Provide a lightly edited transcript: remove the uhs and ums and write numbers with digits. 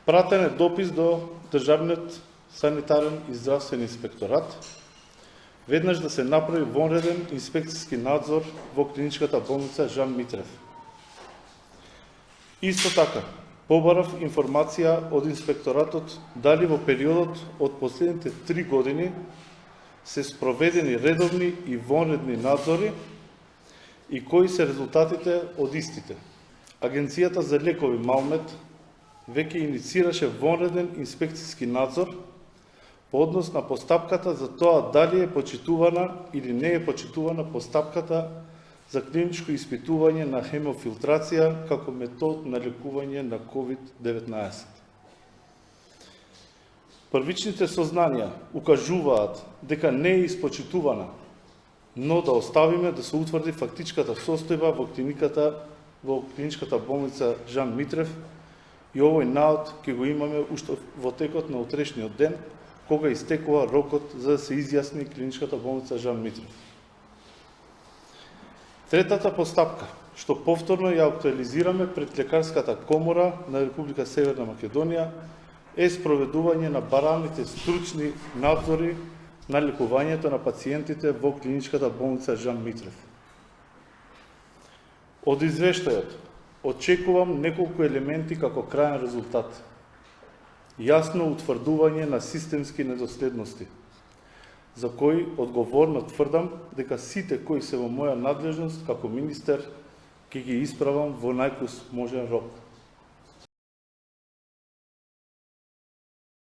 Пратен е допис до Државниот санитарен и здравствен инспекторат, веднаш да се направи вонреден инспекцијски надзор во клиничката болница Жан Митрев. Исто така, побарав информација од инспекторатот дали во периодот од последните 3 години се спроведени редовни и вонредни надзори и кои се резултатите од истите. Агенцијата за лекови Малмет веќе иницираше вонреден инспекцијски надзор по однос на постапката за тоа дали е почитувана или не е почитувана постапката за клиничко испитување на хемофилтрација како метод на лекување на COVID-19. Првичните сознанија укажуваат дека не е испочитувана, но да оставиме да се утврди фактичката состојба во клиничката болница Жан Митрев и овој наод ќе го имаме уште во текот на утрешниот ден, кога истекува рокот за да се изјасни клиничката болница Жан Митрев. Третата постапка, што повторно ја актуализираме пред Лекарската комора на Република Северна Македонија, е спроведување на бараните стручни надзори на лекувањето на пациентите во клиничката болница Жан Митрев. Од извештајот очекувам неколку елементи како крајен резултат. Јасно утврдување на системски недоследности, за кои одговорно тврдам дека сите кои се во моја надлежност како министер ќе ги исправам во најкус можен рок.